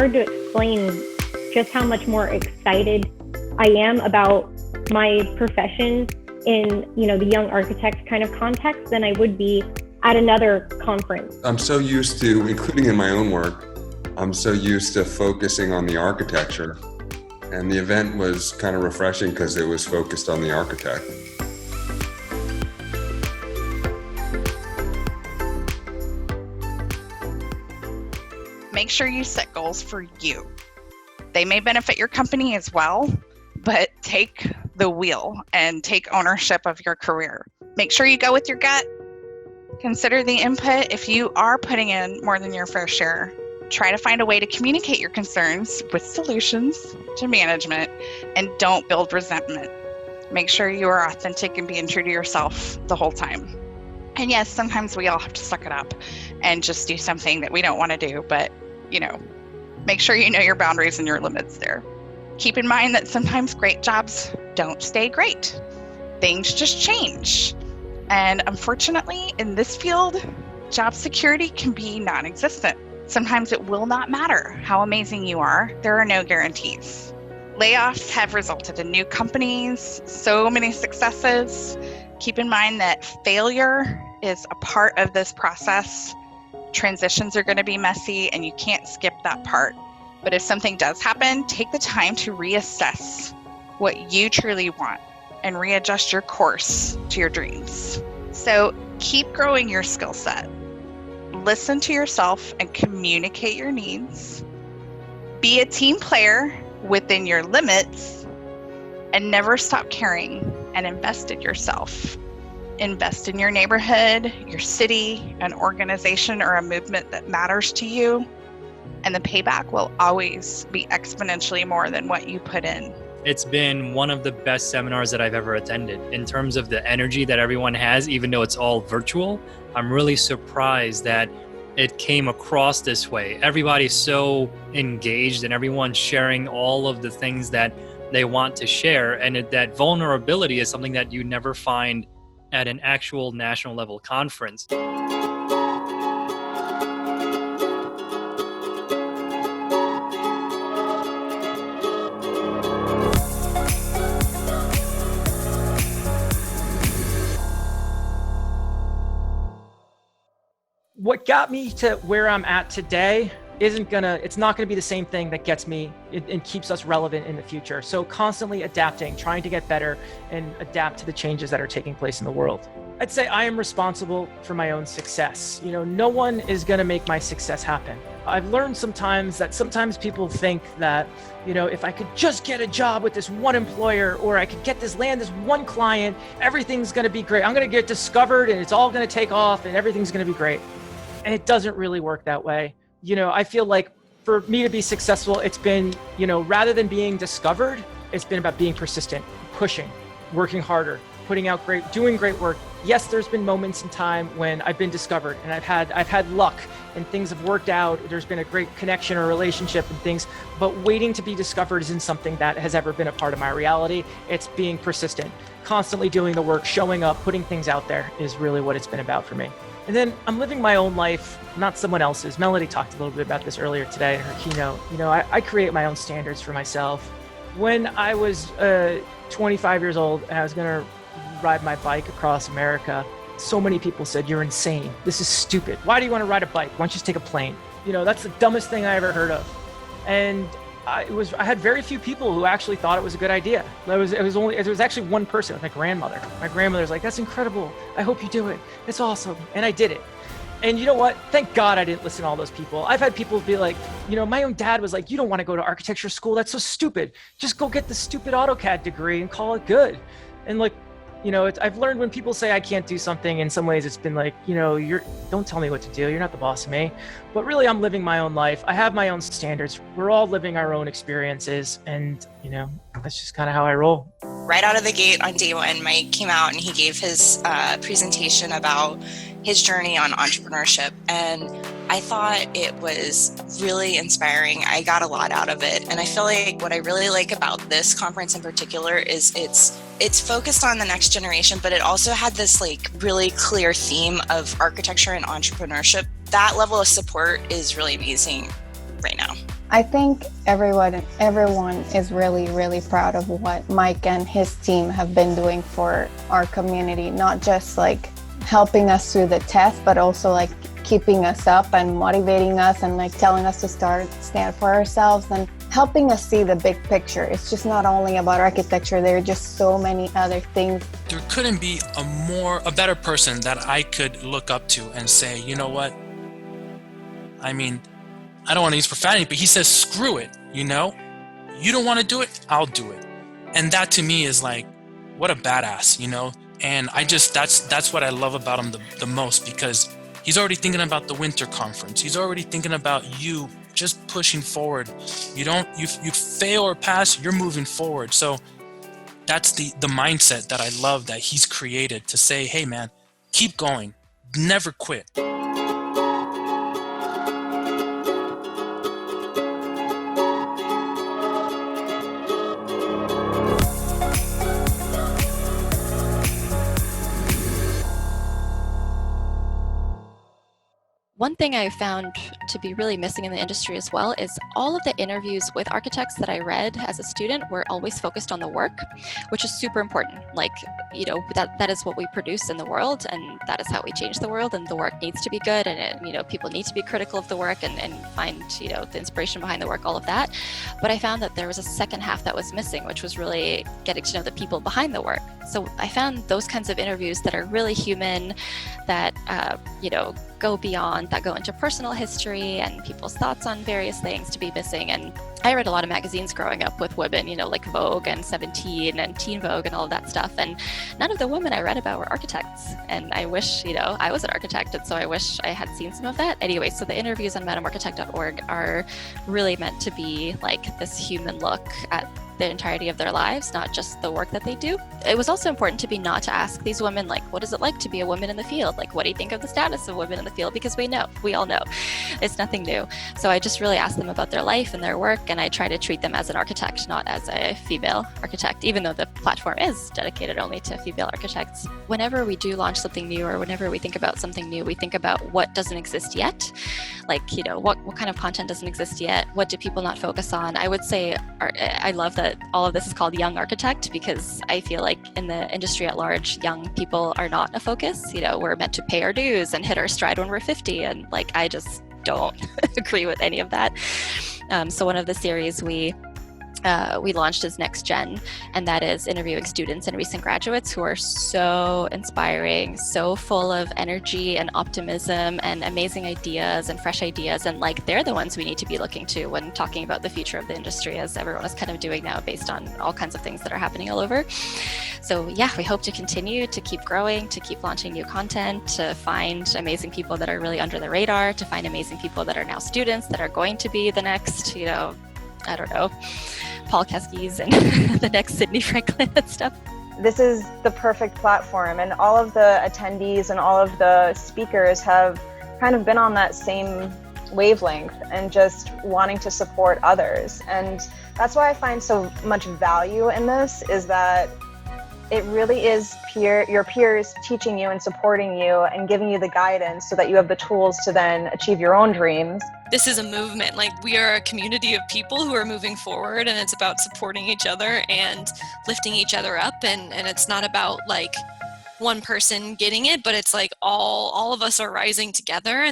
hard to explain just how much more excited I am about my profession in, the young architects kind of context than I would be at another conference. I'm so used to, including in my own work, I'm so used to focusing on the architecture. And the event was kind of refreshing because it was focused on the architect. Make sure you set goals for you. They may benefit your company as well, but take the wheel and take ownership of your career. Make sure you go with your gut. Consider the input. If you are putting in more than your fair share, try to find a way to communicate your concerns with solutions to management, and don't build resentment. Make sure you are authentic and being true to yourself the whole time. And yes, sometimes we all have to suck it up and just do something that we don't want to do, but make sure you know your boundaries and your limits there. Keep in mind that sometimes great jobs don't stay great. Things just change. And unfortunately, in this field, job security can be non-existent. Sometimes it will not matter how amazing you are. There are no guarantees. Layoffs have resulted in new companies, so many successes. Keep in mind that failure is a part of this process. Transitions are going to be messy, and you can't skip that part. But if something does happen, take the time to reassess what you truly want and readjust your course to your dreams. So keep growing your skill set. Listen to yourself and communicate your needs. Be a team player within your limits, and never stop caring and invest in yourself. Invest in your neighborhood, your city, an organization, or a movement that matters to you, and the payback will always be exponentially more than what you put in. It's been one of the best seminars that I've ever attended in terms of the energy that everyone has, even though it's all virtual. I'm really surprised that it came across this way. Everybody's so engaged and everyone's sharing all of the things that they want to share. And that vulnerability is something that you never find at an actual national level conference. What got me to where I'm at today it's not gonna be the same thing that gets me and keeps us relevant in the future. So constantly adapting, trying to get better and adapt to the changes that are taking place in the world. I'd say I am responsible for my own success. No one is gonna make my success happen. I've learned sometimes people think that, if I could just get a job with this one employer, or I could land this one client, everything's gonna be great. I'm gonna get discovered and it's all gonna take off and everything's gonna be great. And it doesn't really work that way. I feel like for me to be successful, it's been, rather than being discovered, it's been about being persistent, pushing, working harder, doing great work. Yes, there's been moments in time when I've been discovered and I've had luck and things have worked out. There's been a great connection or relationship and things, but waiting to be discovered isn't something that has ever been a part of my reality. It's being persistent, constantly doing the work, showing up, putting things out there is really what it's been about for me. And then I'm living my own life, not someone else's. Melody talked a little bit about this earlier today in her keynote. I create my own standards for myself. When I was 25 years old and I was gonna ride my bike across America, so many people said, "You're insane. This is stupid. Why do you want to ride a bike? Why don't you just take a plane?" That's the dumbest thing I ever heard of. And I had very few people who actually thought it was a good idea. It was actually one person, my grandmother. My grandmother's like, "That's incredible. I hope you do it. It's awesome." And I did it. And you know what? Thank God I didn't listen to all those people. I've had people be like, my own dad was like, "You don't want to go to architecture school. That's so stupid. Just go get the stupid AutoCAD degree and call it good." And I've learned when people say I can't do something, in some ways it's been like, don't tell me what to do. You're not the boss of me. But really, I'm living my own life. I have my own standards. We're all living our own experiences. And, that's just kind of how I roll. Right out of the gate on day one, Mike came out and he gave his presentation about his journey on entrepreneurship. And I thought it was really inspiring. I got a lot out of it. And I feel like what I really like about this conference in particular is it's focused on the next generation, but it also had this really clear theme of architecture and entrepreneurship. That level of support is really amazing right now. I think everyone is really, really proud of what Mike and his team have been doing for our community, not just like helping us through the test, but also like keeping us up and motivating us and like telling us to stand for ourselves and helping us see the big picture. It's just not only about architecture, there are just so many other things. There couldn't be a better person that I could look up to and say, you know what? I mean, I don't want to use profanity, but he says, screw it, you know? You don't want to do it, I'll do it. And that to me is like, what a badass, you know? And that's what I love about him the most, because he's already thinking about the winter conference. He's already thinking about you just pushing forward. You fail or pass, you're moving forward. So that's the mindset that I love that he's created, to say, hey man, keep going, never quit. One thing I found to be really missing in the industry as well is all of the interviews with architects that I read as a student were always focused on the work, which is super important. Like, you know, that is what we produce in the world, and that is how we change the world, and the work needs to be good, and you know, people need to be critical of the work and find, you know, the inspiration behind the work, all of that. But I found that there was a second half that was missing, which was really getting to know the people behind the work. So I found those kinds of interviews that are really human, that you know, go beyond, that go into personal history and people's thoughts on various things, to be missing. And I read a lot of magazines growing up with women, you know, like Vogue and 17 and Teen Vogue and all of that stuff. And none of the women I read about were architects. And I wish, you know, I was an architect, and so I wish I had seen some of that. Anyway, so the interviews on madamarchitect.org are really meant to be like this human look at the entirety of their lives, not just the work that they do. It was also important to me not to ask these women, like, what is it like to be a woman in the field? Like, what do you think of the status of women in the field? Because we all know, it's nothing new. So I just really asked them about their life and their work, and I try to treat them as an architect, not as a female architect, even though the platform is dedicated only to female architects. Whenever we do launch something new, or whenever we think about something new, we think about what doesn't exist yet. Like, you know, what kind of content doesn't exist yet? What do people not focus on? I would say, I love that all of this is called Young Architect, because I feel like in the industry at large, young people are not a focus. You know, we're meant to pay our dues and hit our stride when we're 50. And like, I just don't agree with any of that. So one of the series we launched is Next Gen, and that is interviewing students and recent graduates who are so inspiring, so full of energy and optimism and amazing ideas and fresh ideas. And like, they're the ones we need to be looking to when talking about the future of the industry, as everyone is kind of doing now based on all kinds of things that are happening all over. So yeah, we hope to continue to keep growing, to keep launching new content, to find amazing people that are really under the radar, to find amazing people that are now students that are going to be the next, you know, I don't know, Paul Keskes and the next Sidney Franklin and stuff. This is the perfect platform, and all of the attendees and all of the speakers have kind of been on that same wavelength and just wanting to support others. And that's why I find so much value in this, is that it really is your peers teaching you and supporting you and giving you the guidance so that you have the tools to then achieve your own dreams. This is a movement. Like, we are a community of people who are moving forward, and it's about supporting each other and lifting each other up. And it's not about like one person getting it, but it's like all of us are rising together.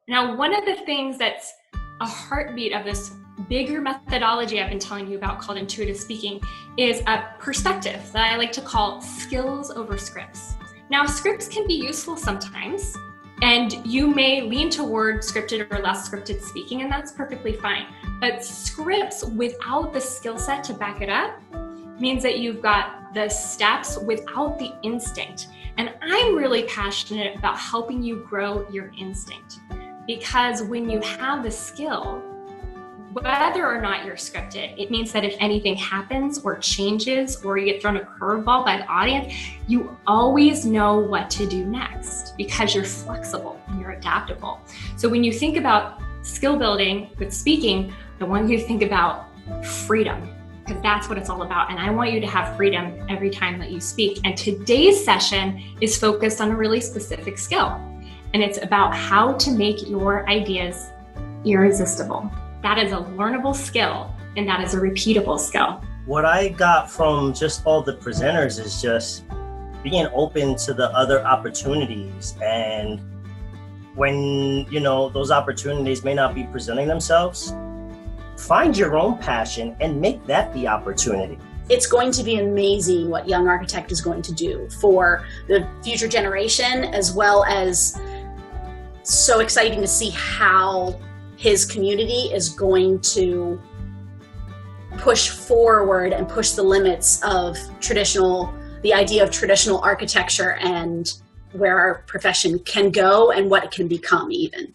Now, one of the things that's a heartbeat of this bigger methodology I've been telling you about, called intuitive speaking, is a perspective that I like to call skills over scripts. Now, scripts can be useful sometimes, and you may lean toward scripted or less scripted speaking, and that's perfectly fine. But scripts without the skill set to back it up means that you've got the steps without the instinct. And I'm really passionate about helping you grow your instinct. Because when you have the skill, whether or not you're scripted, it means that if anything happens or changes or you get thrown a curveball by the audience, you always know what to do next because you're flexible and you're adaptable. So when you think about skill building with speaking, I want you to think about freedom, because that's what it's all about. And I want you to have freedom every time that you speak. And today's session is focused on a really specific skill. And it's about how to make your ideas irresistible. That is a learnable skill, and that is a repeatable skill. What I got from just all the presenters is just being open to the other opportunities. And when, you know, those opportunities may not be presenting themselves, find your own passion and make that the opportunity. It's going to be amazing what Young Architect is going to do for the future generation, as well as so exciting to see how his community is going to push forward and push the limits of the idea of traditional architecture and where our profession can go and what it can become even.